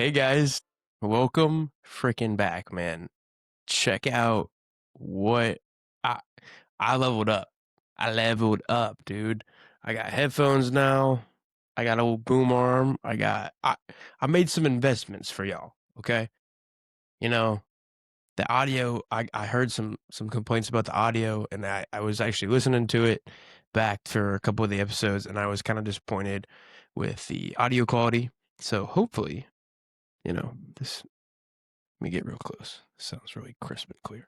Hey guys, welcome freaking back, man. Check out what I I leveled up. I leveled up, dude. I got headphones now. I got a old boom arm. I made some investments for y'all, okay? You know, the audio, I heard some complaints about the audio, and I was actually listening to it back for a couple of the episodes, and I was kind of disappointed with the audio quality. So hopefully, this. Let me get real close. Sounds really crisp and clear.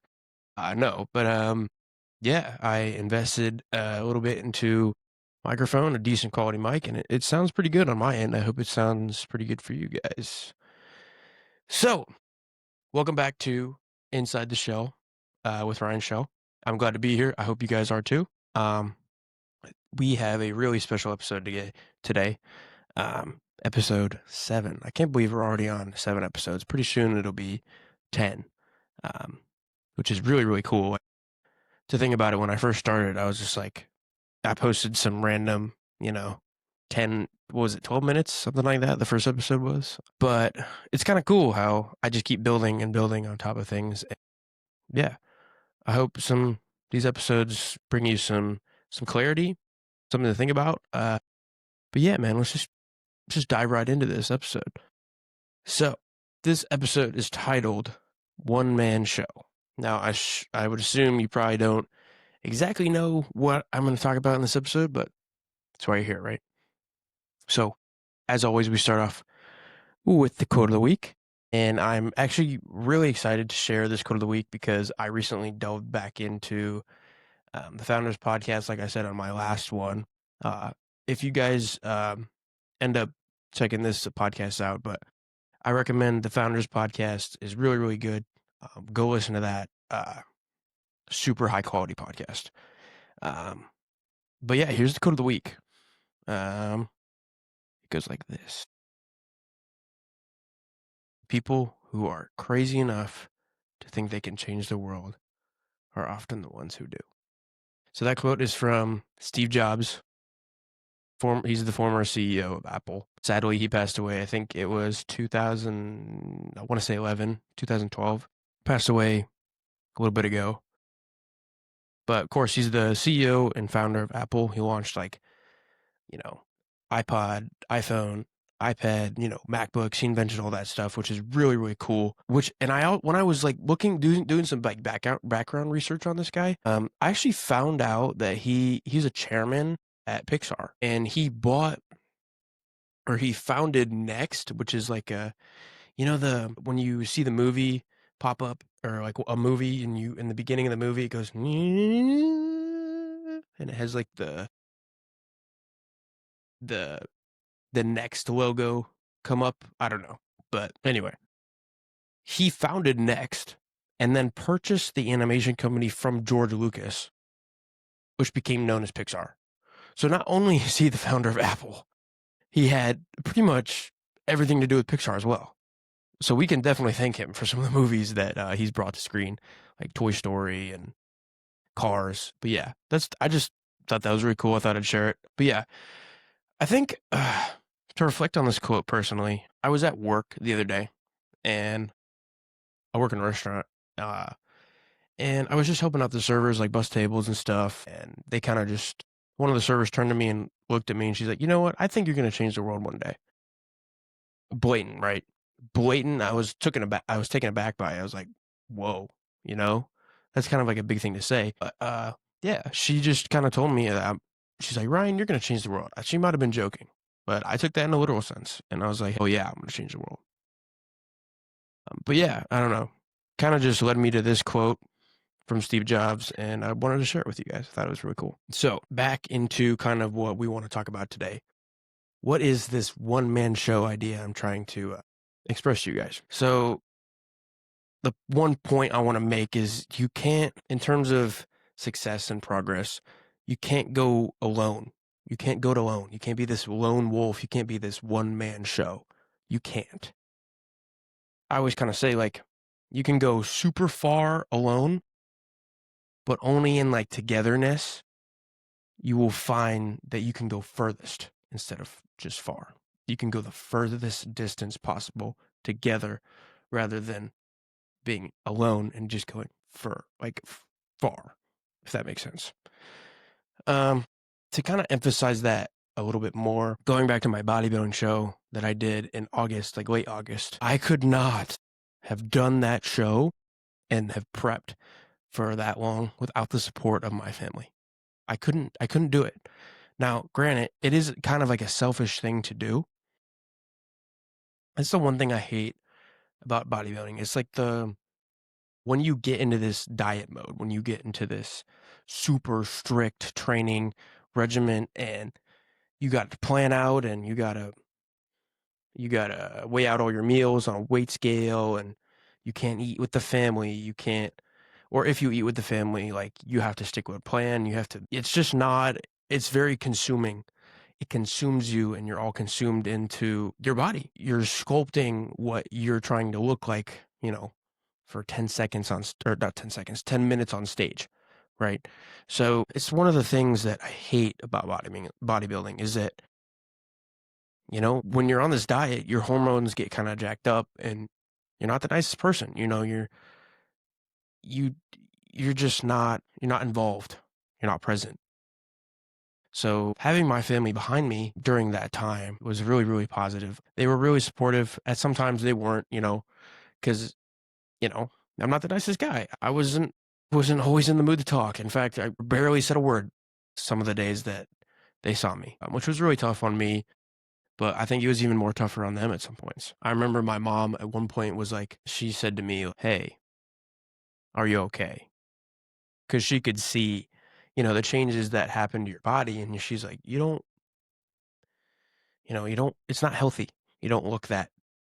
I know, but yeah, I invested a little bit into microphone, a decent quality mic, and it sounds pretty good on my end. I hope it sounds pretty good for you guys. So, welcome back to Inside the Shell with Ryan Shell. I'm glad to be here. I hope you guys are too. We have a really special episode today. Episode 7. I can't believe we're already on 7 episodes. Pretty soon it'll be 10, which is really, really cool. To think about it, when I first started, I was just like, I posted some random, 10, what was it, 12 minutes? Something like that, the first episode was. But it's kind of cool how I just keep building and building on top of things. And yeah, I hope these episodes bring you some clarity, something to think about. But yeah, man, let's just dive right into this episode. So, this episode is titled One Man Show. Now, I would assume you probably don't exactly know what I'm going to talk about in this episode, but that's why you're here, right? So, as always, we start off with the quote of the week. And I'm actually really excited to share this quote of the week because I recently delved back into the Founders Podcast, like I said on my last one. If you guys end up checking this podcast out, but I recommend the Founders Podcast is really, really good. Go listen to that. Super high quality podcast. But yeah, here's the quote of the week. It goes like this. People who are crazy enough to think they can change the world are often the ones who do. So that quote is from Steve Jobs. He's the former CEO of Apple. Sadly, he passed away. I think it was 2000, I want to say 2012. Passed away a little bit ago. But of course, he's the CEO and founder of Apple. He launched iPod, iPhone, iPad, MacBooks. He invented all that stuff, which is really, really cool. When I was like doing some like background research on this guy, I actually found out that he's a chairman at Pixar, and he founded Next, which is like when you see the movie pop up, or like a movie, and in the beginning of the movie it goes and it has like the Next logo come up. I don't know. But anyway, he founded Next and then purchased the animation company from George Lucas, which became known as Pixar. So not only is he the founder of Apple, he had pretty much everything to do with Pixar as well. So we can definitely thank him for some of the movies that he's brought to screen, like Toy Story and Cars. But yeah, I just thought that was really cool. I thought I'd share it. But yeah, I think to reflect on this quote personally, I was at work the other day, and I work in a restaurant, and I was just helping out the servers, like bus tables and stuff, and they kind of one of the servers turned to me and looked at me, and she's like, "You know what? I think you're going to change the world one day." Blatant, right? Blatant. I was taken aback by it. I was like, "Whoa," that's kind of like a big thing to say. But yeah, she just kind of told me that she's like, "Ryan, you're going to change the world." She might have been joking, but I took that in a literal sense, and I was like, "Oh yeah, I'm going to change the world." But yeah, I don't know. Kind of just led me to this quote from Steve Jobs, and I wanted to share it with you guys. I thought it was really cool. So back into kind of what we want to talk about today. What is this one-man show idea I'm trying to express to you guys? So the one point I want to make is you can't, in terms of success and progress, you can't go alone. You can't go it alone. You can't be this lone wolf. You can't be this one-man show. You can't. I always kind of say, like, you can go super far alone, but only in like togetherness, you will find that you can go furthest instead of just far. You can go the furthest distance possible together rather than being alone and just going far, if that makes sense. Um, to kind of emphasize that a little bit more, going back to my bodybuilding show that I did in August, like late August, I could not have done that show and have prepped for that long without the support of my family. I couldn't do it. Now, granted, it is kind of like a selfish thing to do. That's the one thing I hate about bodybuilding. It's like when you get into this diet mode, when you get into this super strict training regimen and you got to plan out and you gotta weigh out all your meals on a weight scale and you can't eat with the family. You can't, or if you eat with the family, like you have to stick with a plan. It's just not, it's very consuming. It consumes you and you're all consumed into your body. You're sculpting what you're trying to look like, for 10 seconds or not 10 seconds, 10 minutes on stage, right? So it's one of the things that I hate about bodybuilding is that, when you're on this diet, your hormones get kind of jacked up and you're not the nicest person. You, you're just not, you're not involved. You're not present. So having my family behind me during that time was really, really positive. They were really supportive. At sometimes they weren't, because, you know, I'm not the nicest guy. I wasn't always in the mood to talk. In fact, I barely said a word some of the days that they saw me, which was really tough on me. But I think it was even more tougher on them at some points. I remember my mom at one point was like, she said to me, "Hey, are you okay?" Because she could see, the changes that happen to your body. And she's like, it's not healthy. You don't look that,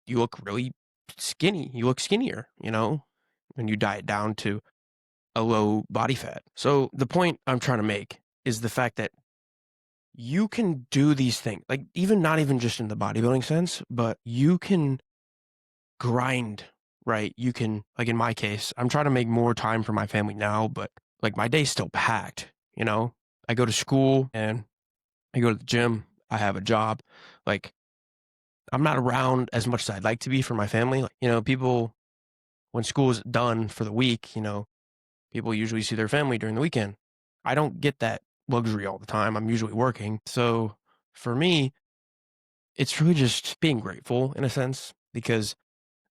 you look really skinny. You look skinnier, when you diet down to a low body fat. So the point I'm trying to make is the fact that you can do these things, like even not even just in the bodybuilding sense, but you can grind, right? You can, like in my case, I'm trying to make more time for my family now, but like my day's still packed, I go to school and I go to the gym. I have a job. Like I'm not around as much as I'd like to be for my family. Like, people, when school is done for the week, people usually see their family during the weekend. I don't get that luxury all the time. I'm usually working. So for me, it's really just being grateful in a sense because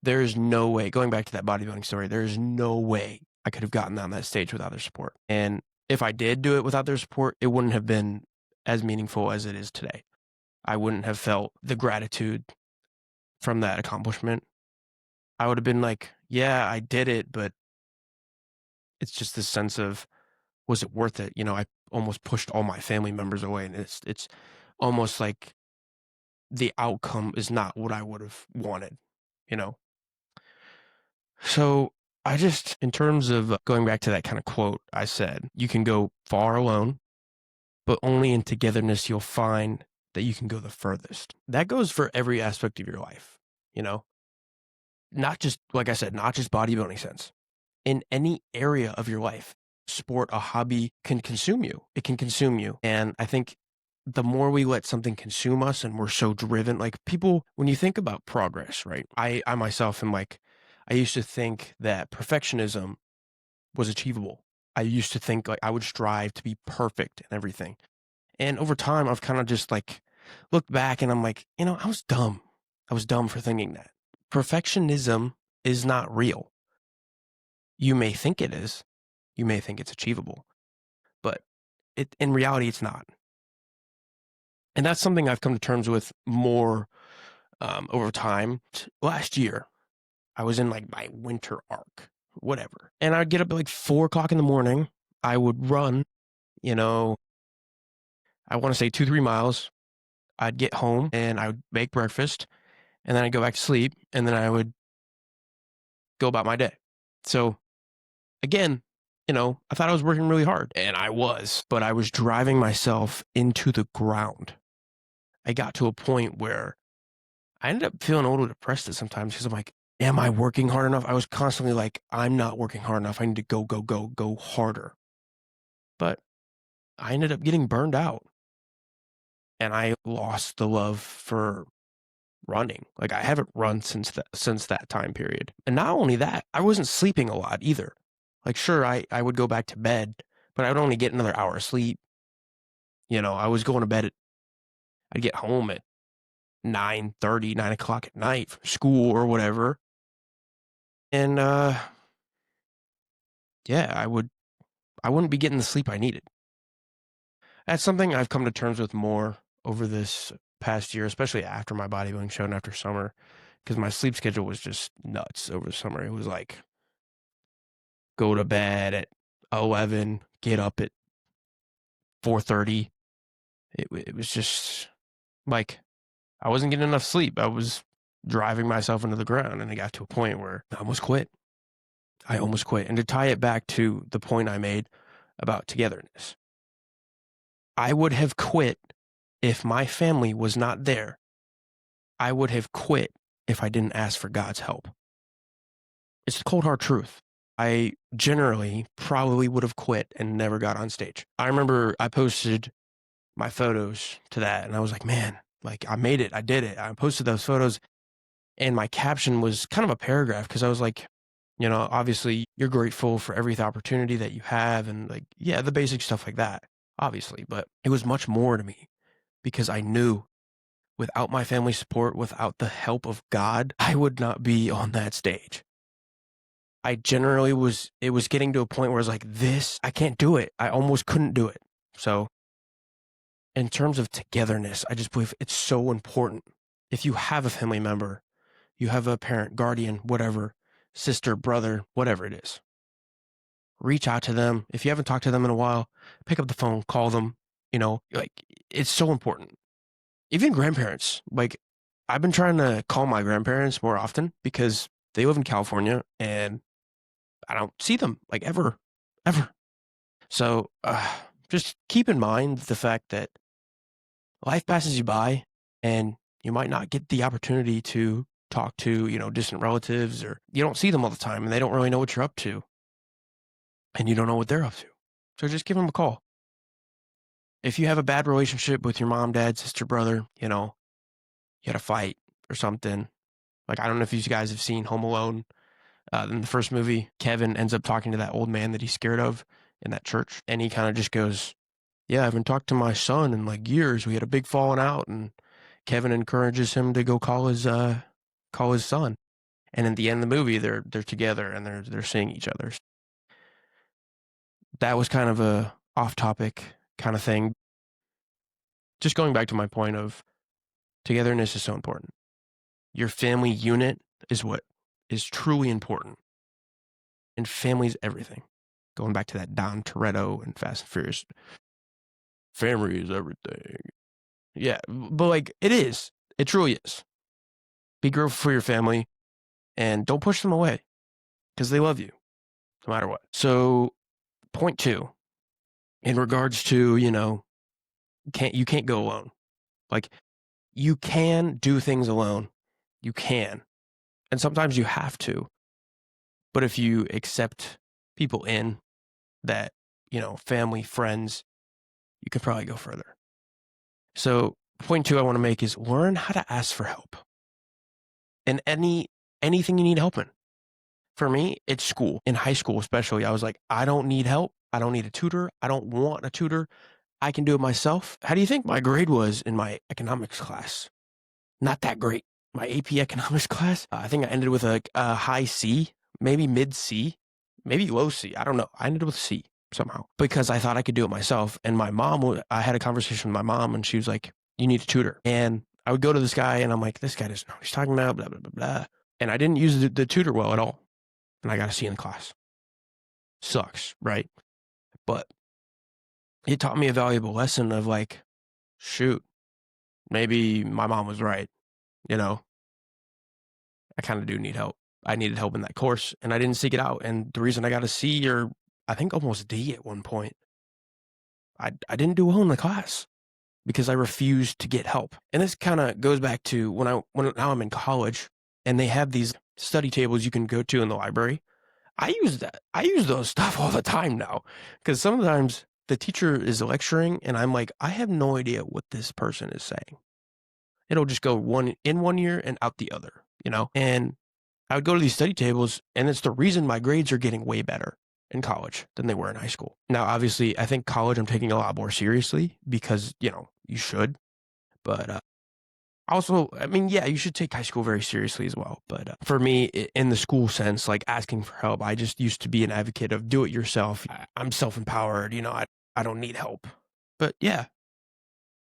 there is no way, going back to that bodybuilding story, there is no way I could have gotten on that stage without their support. And if I did do it without their support, it wouldn't have been as meaningful as it is today. I wouldn't have felt the gratitude from that accomplishment. I would have been like, yeah, I did it, but it's just this sense of, was it worth it? I almost pushed all my family members away, and it's almost like the outcome is not what I would have wanted, you know? So I just, in terms of going back to that kind of quote I said, you can go far alone, but only in togetherness you'll find that you can go the furthest. That goes for every aspect of your life, you know? Not just, like I said, not just bodybuilding sense. In any area of your life, sport, a hobby can consume you. It can consume you. And I think the more we let something consume us and we're so driven, like people, when you think about progress, right? I myself am like, I used to think that perfectionism was achievable. I used to think like I would strive to be perfect and everything. And over time, I've kind of just like looked back and I'm like, I was dumb. I was dumb for thinking that. Perfectionism is not real. You may think it is, you may think it's achievable, but in reality, it's not. And that's something I've come to terms with more over time. Last year, I was in like my winter arc, whatever. And I'd get up at like 4 o'clock in the morning. I would run, you know, I want to say 2, 3 miles. I'd get home and I would make breakfast and then I'd go back to sleep and then I would go about my day. So again, I thought I was working really hard and I was, but I was driving myself into the ground. I got to a point where I ended up feeling a little depressed at sometimes because I'm like, am I working hard enough? I was constantly like, I'm not working hard enough. I need to go harder. But I ended up getting burned out and I lost the love for running. Like I haven't run since that time period. And not only that, I wasn't sleeping a lot either. Like sure, I would go back to bed, but I would only get another hour of sleep. I was going to bed I'd get home at 9:30, 9 o'clock at night from school or whatever. And yeah, I wouldn't be getting the sleep I needed. That's something I've come to terms with more over this past year, especially after my bodybuilding show and after summer, because my sleep schedule was just nuts over the summer. It was like go to bed at 11, get up at 4:30. It was just like I wasn't getting enough sleep. I was driving myself into the ground, and it got to a point where I almost quit. And to tie it back to the point I made about togetherness, I would have quit if my family was not there. I would have quit if I didn't ask for God's help. It's the cold hard truth. I generally probably would have quit and never got on stage. I remember I posted my photos to that and I was like, man, like I made it. I did it. I posted those photos and my caption was kind of a paragraph because I was like, obviously you're grateful for every opportunity that you have and like, yeah, the basic stuff like that, obviously. But it was much more to me because I knew without my family support, without the help of God, I would not be on that stage. It was getting to a point where I was like, I can't do it. I almost couldn't do it. So, in terms of togetherness, I just believe it's so important. If you have a family member, you have a parent, guardian, whatever, sister, brother, whatever it is, reach out to them. If you haven't talked to them in a while, pick up the phone, call them. Like it's so important. Even grandparents, like I've been trying to call my grandparents more often because they live in California and I don't see them like ever, ever. So just keep in mind the fact that life passes you by and you might not get the opportunity to talk to, distant relatives or you don't see them all the time and they don't really know what you're up to and you don't know what they're up to. So just give them a call. If you have a bad relationship with your mom, dad, sister, brother, you had a fight or something. Like, I don't know if you guys have seen Home Alone. In the first movie, Kevin ends up talking to that old man that he's scared of in that church. And he kind of just goes, yeah, I haven't talked to my son in like years. We had a big falling out. And Kevin encourages him to go call his son. And at the end of the movie, they're together and they're seeing each other. That was kind of a off topic kind of thing. Just going back to my point of togetherness is so important. Your family unit is what is truly important. And family is everything. Going back to that Dom Toretto and Fast and Furious. Family is everything. Yeah, but like it is. It truly is. Be grateful for your family and don't push them away because they love you no matter what. So, point 2, in regards to, you can't go alone. Like you can do things alone. You can. And sometimes you have to. But if you accept people in that, family, friends, you could probably go further. So, point 2 I want to make is learn how to ask for help. And anything you need help in. For me, it's school. In high school especially, I was like, I don't need help. I don't need a tutor. I don't want a tutor. I can do it myself. How do you think my grade was in my economics class? Not that great. My AP economics class, I think I ended with a high C, maybe mid C, maybe low C. I don't know. I ended with C somehow because I thought I could do it myself. And I had a conversation with my mom and she was like, you need a tutor. And I would go to this guy and I'm like, this guy doesn't know what he's talking about, blah, blah, blah, blah. And I didn't use the tutor well at all. And I got a C in the class. Sucks, right? But it taught me a valuable lesson of like, shoot, maybe my mom was right. I kind of do need help. I needed help in that course and I didn't seek it out. And the reason I got a C or I think almost D at one point, I didn't do well in the class because I refused to get help. And this kind of goes back to when now I'm in college and they have these study tables you can go to in the library. I use those stuff all the time now because sometimes the teacher is lecturing and I'm like, I have no idea what this person is saying. It'll just go one in one year and out the other, you know? And I would go to these study tables, and it's the reason my grades are getting way better in college than they were in high school. Now, obviously, I think college I'm taking a lot more seriously because, you know, you should. But also, I mean, yeah, you should take high school very seriously as well. But for me, in the school sense, like asking for help, I just used to be an advocate of do it yourself. I'm self empowered, you know, I don't need help. But yeah,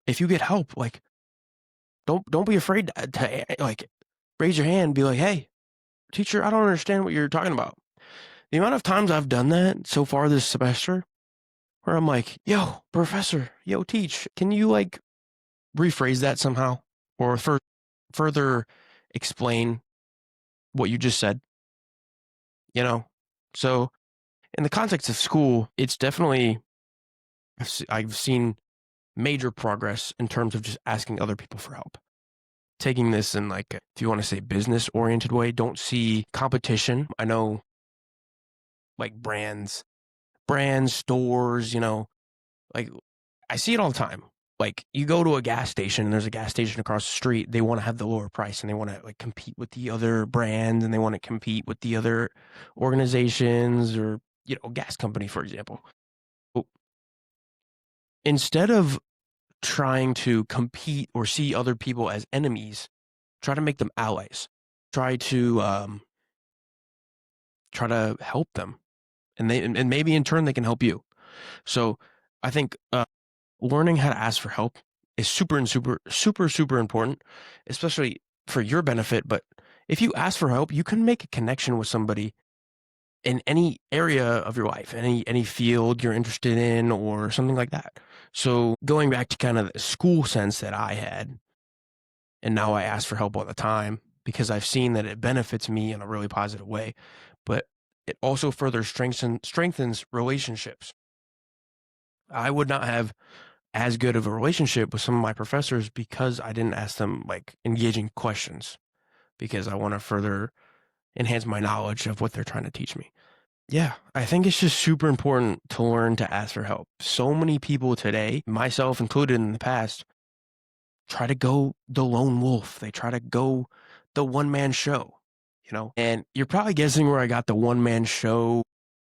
if you get help, like don't be afraid to like raise your hand and be like, hey, teacher, I don't understand what you're talking about. The amount of times I've done that so far this semester, where I'm like, yo, professor, yo, teach, can you like rephrase that somehow or further explain what you just said, you know? So, in the context of school, it's definitely, I've seen major progress in terms of just asking other people for help. Taking this in like, if you want to say business oriented way, don't see competition. I know like brands, stores, you know, like I see it all the time. Like you go to a gas station and there's a gas station across the street, they want to have the lower price and they want to like compete with the other brands and they want to compete with the other organizations or, you know, gas company, for example. Instead of trying to compete or see other people as enemies, try to make them allies. Try to help them, and maybe in turn they can help you. So I think learning how to ask for help is super important, especially for your benefit. But if you ask for help, you can make a connection with somebody in any area of your life, any field you're interested in, or something like that. So going back to kind of the school sense that I had, and now I ask for help all the time because I've seen that it benefits me in a really positive way, but it also further strengthens relationships. I would not have as good of a relationship with some of my professors because I didn't ask them like engaging questions because I want to further enhance my knowledge of what they're trying to teach me. Yeah, I think it's just super important to learn to ask for help. So many people today, myself included in the past, try to go the lone wolf. They try to go the one man show, you know? And you're probably guessing where I got the one man show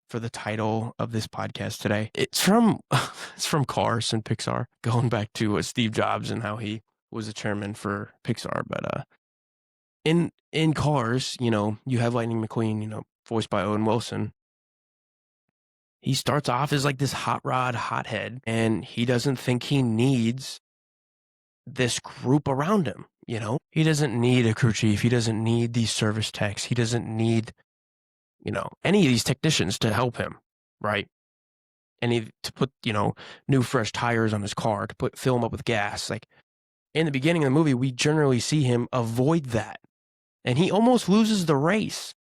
for the title of this podcast today. It's from it's from Cars and Pixar, going back to Steve Jobs and how he was a chairman for Pixar. But in Cars, you know, you have Lightning McQueen, you know, voiced by Owen Wilson. He starts off as like this hot rod hothead, and he doesn't think he needs this group around him. You know, he doesn't need a crew chief. He doesn't need these service techs. He doesn't need, you know, any of these technicians to help him, right? And to put, you know, new fresh tires on his car, to fill him up with gas. Like in the beginning of the movie, we generally see him avoid that, and he almost loses the race.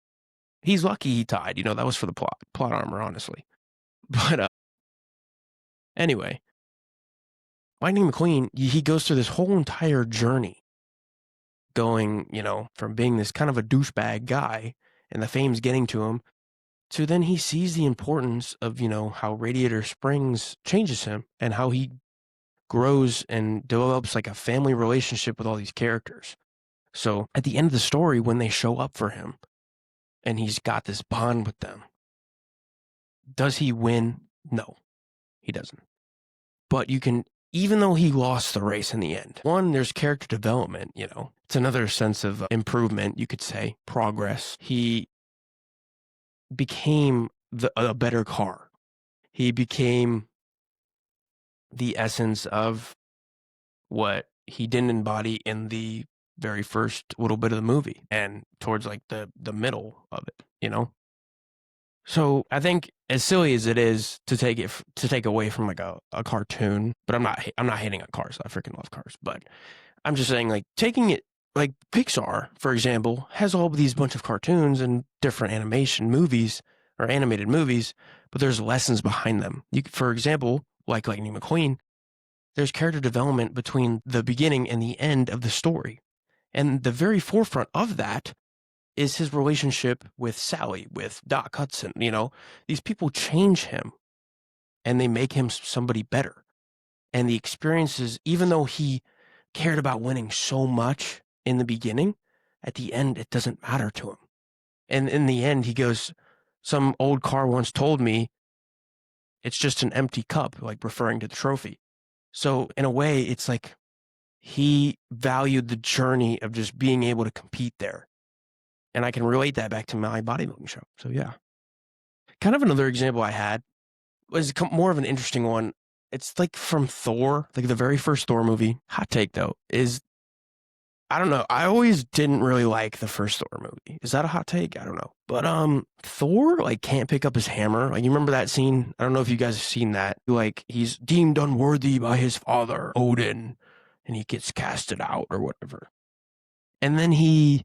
He's lucky he tied. You know, that was for the plot armor, honestly. But anyway, Lightning McQueen, he goes through this whole entire journey going, you know, from being this kind of a douchebag guy and the fame's getting to him to then he sees the importance of, you know, how Radiator Springs changes him and how he grows and develops like a family relationship with all these characters. So at the end of the story, when they show up for him and he's got this bond with them, does he win? No, he doesn't. But you can, even though he lost the race in the end, one, there's character development, you know, it's another sense of improvement, you could say, progress. He became a better car. He became the essence of what he didn't embody in the very first little bit of the movie and towards like the middle of it, you know? So I think as silly as it is to take away from like a cartoon, but I'm not hating on Cars. I freaking love Cars, but I'm just saying like taking it like Pixar, for example, has all of these bunch of cartoons and different animation movies or animated movies, but there's lessons behind them. For example, like Lightning McQueen, there's character development between the beginning and the end of the story. And the very forefront of that is his relationship with Sally, with Doc Hudson. You know, these people change him and they make him somebody better. And the experiences, even though he cared about winning so much in the beginning, at the end, it doesn't matter to him. And in the end, he goes, some old car once told me it's just an empty cup, like referring to the trophy. So in a way, it's like he valued the journey of just being able to compete there. And I can relate that back to my bodybuilding show. So yeah. Kind of another example I had was more of an interesting one. It's like from Thor, like the very first Thor movie. Hot take though is I don't know. I always didn't really like the first Thor movie. Is that a hot take? I don't know. But Thor like can't pick up his hammer. Like you remember that scene? I don't know if you guys have seen that. Like he's deemed unworthy by his father, Odin, and he gets casted out or whatever. And then he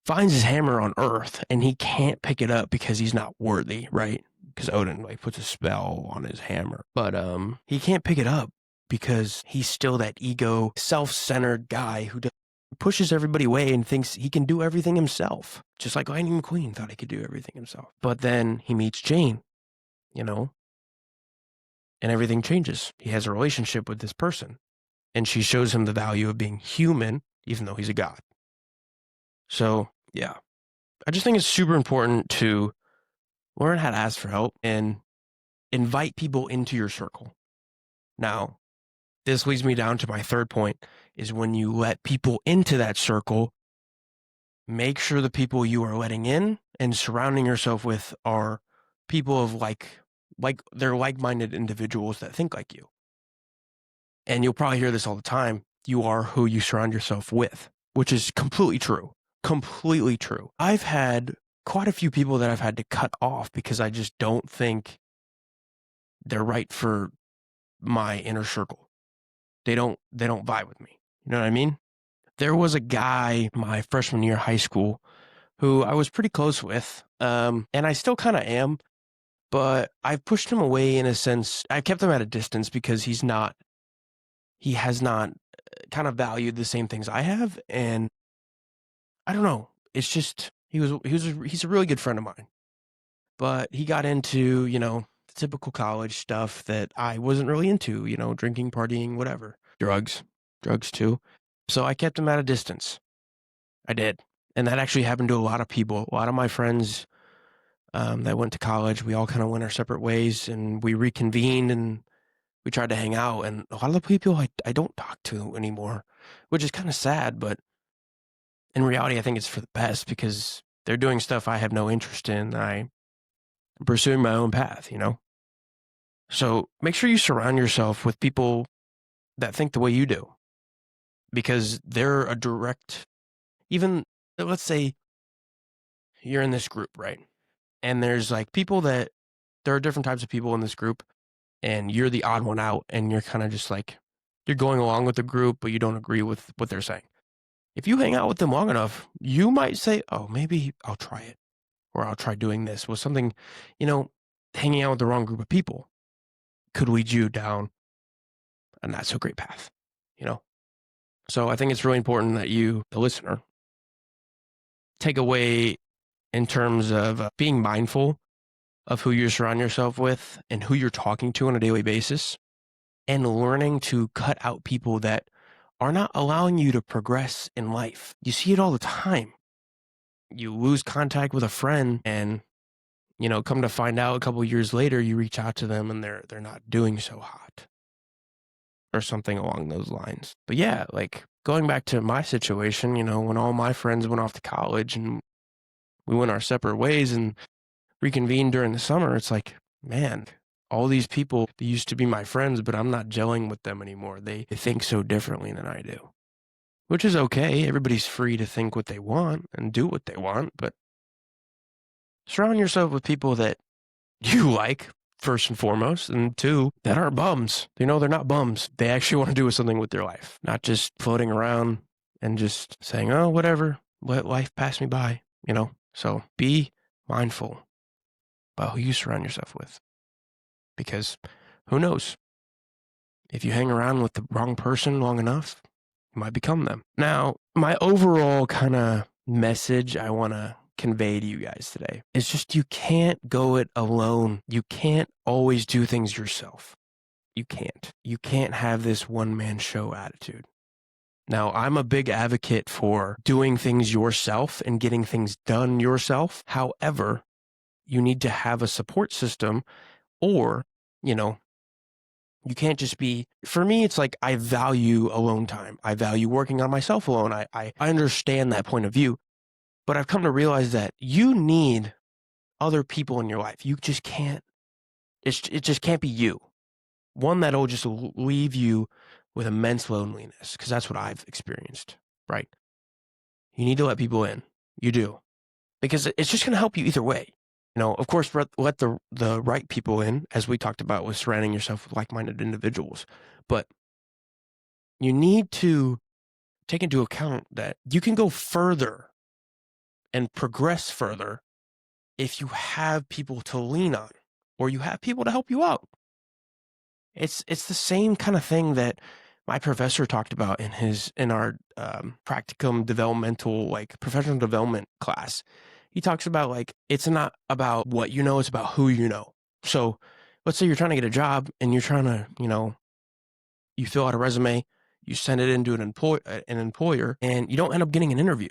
finds his hammer on Earth and he can't pick it up because he's not worthy, right? Because Odin like puts a spell on his hammer. But he can't pick it up because he's still that ego, self-centered guy who pushes everybody away and thinks he can do everything himself. Just like Lightning McQueen thought he could do everything himself. But then he meets Jane, you know, and everything changes. He has a relationship with this person and she shows him the value of being human, even though he's a god. So, yeah, I just think it's super important to learn how to ask for help and invite people into your circle. Now, this leads me down to my third point is when you let people into that circle, make sure the people you are letting in and surrounding yourself with are people of like they're like-minded individuals that think like you. And you'll probably hear this all the time. You are who you surround yourself with, which is completely true. Completely true. I've had quite a few people that I've had to cut off because I just don't think they're right for my inner circle. They don't vibe with me. You know what I mean? There was a guy my freshman year of high school who I was pretty close with, and I still kind of am, but I've pushed him away in a sense. I kept him at a distance because he has not kind of valued the same things I have, and I don't know. It's just he's a really good friend of mine, but he got into the typical college stuff that I wasn't really into. Drinking, partying, whatever, drugs too. So I kept him at a distance. I did, and that actually happened to a lot of people. A lot of my friends that went to college, we all kind of went our separate ways, and we reconvened and we tried to hang out. And a lot of the people I don't talk to anymore, which is kind of sad, but in reality, I think it's for the best because they're doing stuff I have no interest in. I'm pursuing my own path, So make sure you surround yourself with people that think the way you do because they're a direct, even let's say you're in this group, right? And there's like people that there are different types of people in this group and you're the odd one out and you're kind of just like, you're going along with the group, but you don't agree with what they're saying. If you hang out with them long enough, you might say, oh, maybe I'll try it or I'll try doing this with something, hanging out with the wrong group of people could lead you down a not so great path, So I think it's really important that you, the listener, take away in terms of being mindful of who you surround yourself with and who you're talking to on a daily basis and learning to cut out people that are not allowing you to progress in life. You see it all the time. You lose contact with a friend and, come to find out a couple of years later, you reach out to them and they're not doing so hot or something along those lines. But yeah, like going back to my situation, when all my friends went off to college and we went our separate ways and reconvened during the summer, it's like, man, all these people they used to be my friends, but I'm not gelling with them anymore. They think so differently than I do, which is okay. Everybody's free to think what they want and do what they want, but surround yourself with people that you like, first and foremost, and two, that aren't bums. They're not bums. They actually want to do something with their life, not just floating around and just saying, oh, whatever, let life pass me by, So be mindful about who you surround yourself with. Because who knows? If you hang around with the wrong person long enough, you might become them. Now, my overall kind of message I want to convey to you guys today is just you can't go it alone. You can't always do things yourself. You can't. You can't have this one-man show attitude. Now, I'm a big advocate for doing things yourself and getting things done yourself. However, you need to have a support system, or, you know, you can't just be, for me, it's like I value alone time. I value working on myself alone. I understand that point of view, but I've come to realize that you need other people in your life. You just can't, it just can't be you. One that'll just leave you with immense loneliness, because that's what I've experienced, right? You need to let people in. You do. Because it's just going to help you either way. Of course, let the right people in, as we talked about with surrounding yourself with like-minded individuals. But you need to take into account that you can go further and progress further if you have people to lean on, or you have people to help you out. It's the same kind of thing that my professor talked about in our practicum developmental, like professional development class. He talks about, like, it's not about what you know, it's about who you know. So let's say you're trying to get a job and you're trying to, you fill out a resume, you send it into an employer, and you don't end up getting an interview.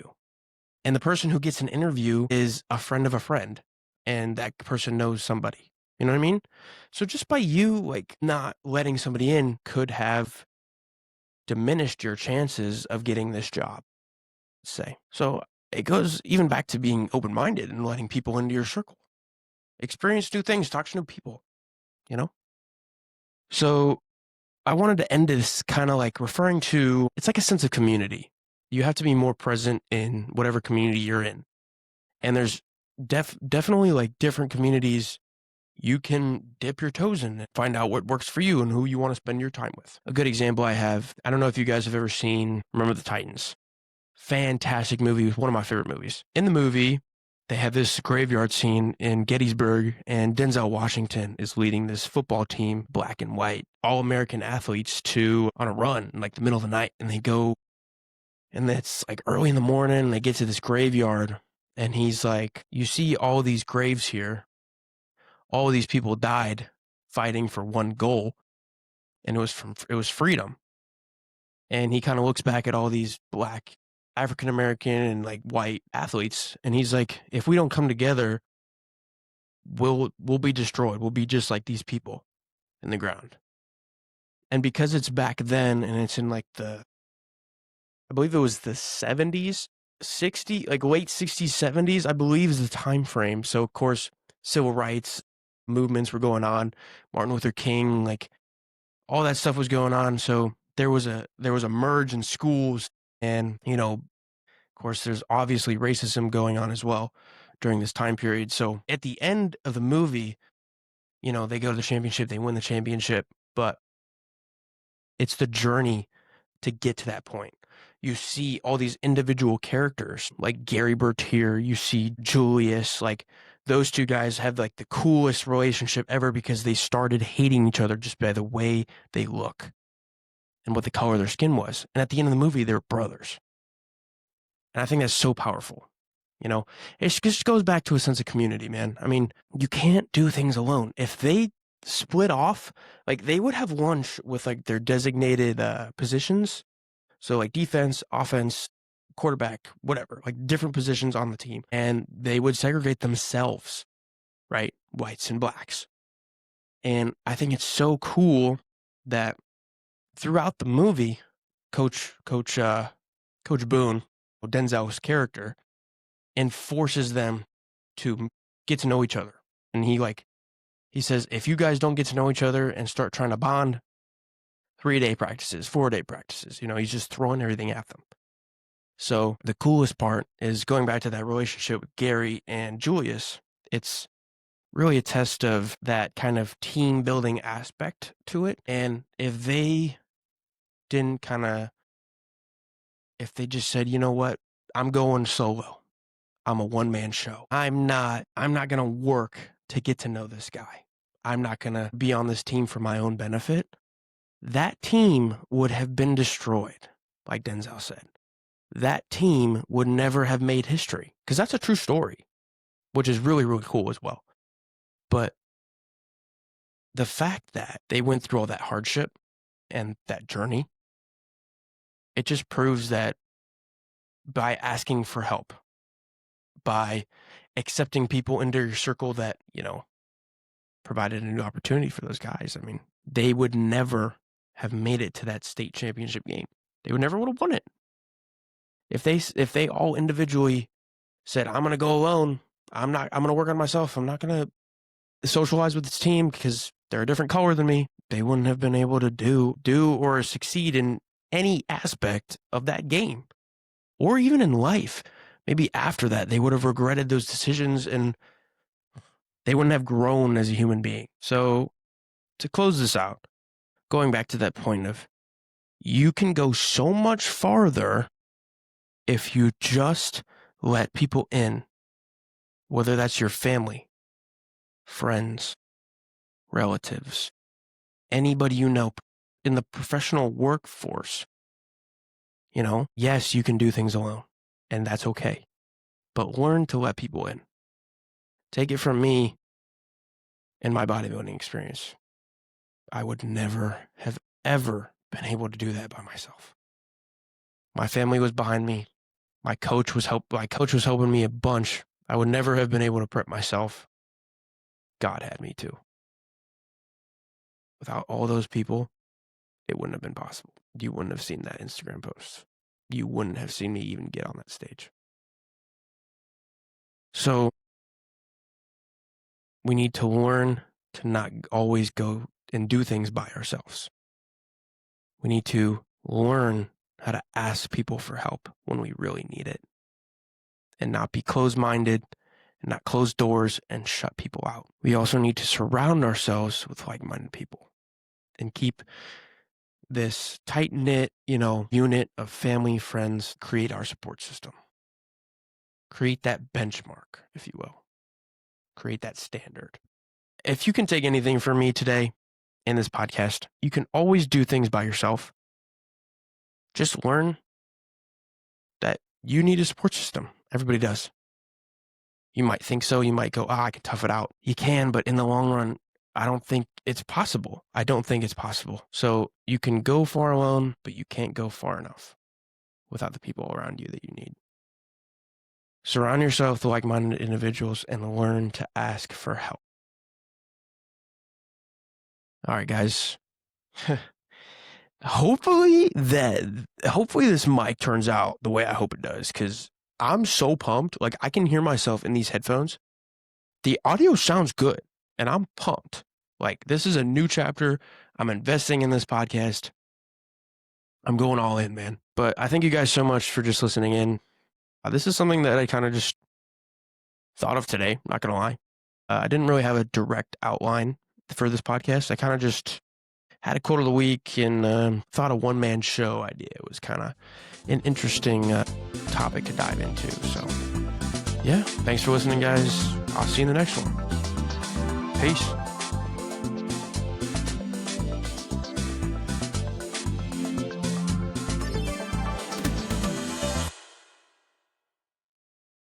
And the person who gets an interview is a friend of a friend, and that person knows somebody. You know what I mean? So just by you, like, not letting somebody in could have diminished your chances of getting this job, say. So it goes even back to being open-minded and letting people into your circle. Experience new things, talk to new people, you know? So I wanted to end this kind of like referring to, it's like a sense of community. You have to be more present in whatever community you're in. And there's definitely like different communities you can dip your toes in and find out what works for you and who you want to spend your time with. A good example I have, I don't know if you guys have ever seen Remember the Titans. Fantastic movie, one of my favorite movies. In the movie, they have this graveyard scene in Gettysburg, and Denzel Washington is leading this football team, black and white, all American athletes, to on a run in like the middle of the night. And they go, and it's like early in the morning, and they get to this graveyard, and he's like, you see all these graves here. All of these people died fighting for one goal, and it was freedom. And he kind of looks back at all these black African American and like white athletes, and he's like, if we don't come together, we'll be destroyed. We'll be just like these people in the ground. And because it's back then, and it's in like I believe it was the 70s, 60, like late 60s, 70s, I believe is the time frame. So of course, civil rights movements were going on, Martin Luther King, like all that stuff was going on. So there was a merge in schools, and of course there's obviously racism going on as well during this time period. So at the end of the movie, they go to the championship, they win the championship, but it's the journey to get to that point. You see all these individual characters like Gary Bertier, you see Julius, like those two guys have like the coolest relationship ever because they started hating each other just by the way they look and what the color of their skin was. And at the end of the movie, they're brothers. And I think that's so powerful. It just goes back to a sense of community, man. I mean, you can't do things alone. If they split off, like they would have lunch with like their designated positions. So like defense, offense, quarterback, whatever, like different positions on the team. And they would segregate themselves, right? Whites and blacks. And I think it's so cool that throughout the movie, Coach Boone, Denzel's character, enforces them to get to know each other. And he says, if you guys don't get to know each other and start trying to bond, 3-day practices, 4-day practices, he's just throwing everything at them. So the coolest part is going back to that relationship with Gary and Julius. It's really a test of that kind of team building aspect to it. And if they didn't if they just said, you know what, I'm going solo. I'm a one-man show. I'm not going to work to get to know this guy. I'm not going to be on this team for my own benefit. That team would have been destroyed, like Denzel said. That team would never have made history, because that's a true story, which is really, really cool as well. But the fact that they went through all that hardship and that journey, it just proves that by asking for help, by accepting people into your circle that, provided a new opportunity for those guys. I mean, they would never have made it to that state championship game. They would never would have won it. If they all individually said, I'm gonna go alone, I'm gonna work on myself, I'm not gonna socialize with this team because they're a different color than me, they wouldn't have been able to do or succeed in any aspect of that game. Or even in life. Maybe after that, they would have regretted those decisions and they wouldn't have grown as a human being. So to close this out, going back to that point of you can go so much farther if you just let people in, whether that's your family, friends, relatives, anybody you know in the professional workforce. Yes, you can do things alone, and that's okay. But learn to let people in. Take it from me and my bodybuilding experience. I would never have ever been able to do that by myself. My family was behind me. My coach was helping me a bunch. I would never have been able to prep myself. God had me too. Without all those people, it wouldn't have been possible. You wouldn't have seen that Instagram post. You wouldn't have seen me even get on that stage. So we need to learn to not always go and do things by ourselves. We need to learn how to ask people for help when we really need it and not be closed-minded and not close doors and shut people out. We also need to surround ourselves with like-minded people and keep this tight-knit, unit of family, friends, create our support system. Create that benchmark, if you will. Create that standard. If you can take anything from me today in this podcast, you can always do things by yourself. Just learn that you need a support system. Everybody does. You might think so. You might go, I can tough it out. You can, but in the long run, I don't think it's possible. So you can go far alone, but you can't go far enough without the people around you that you need. Surround yourself with like-minded individuals and learn to ask for help. All right, guys. Hopefully this mic turns out the way I hope it does, because I'm so pumped. Like, I can hear myself in these headphones. The audio sounds good, and I'm pumped. Like, this is a new chapter. I'm investing in this podcast. I'm going all in, man. But I thank you guys so much for just listening in. This is something that I kind of just thought of today, not going to lie. I didn't really have a direct outline for this podcast. I kind of just had a quote of the week and thought a one-man show idea was kind of an interesting topic to dive into. So, yeah, thanks for listening, guys. I'll see you in the next one. Peace.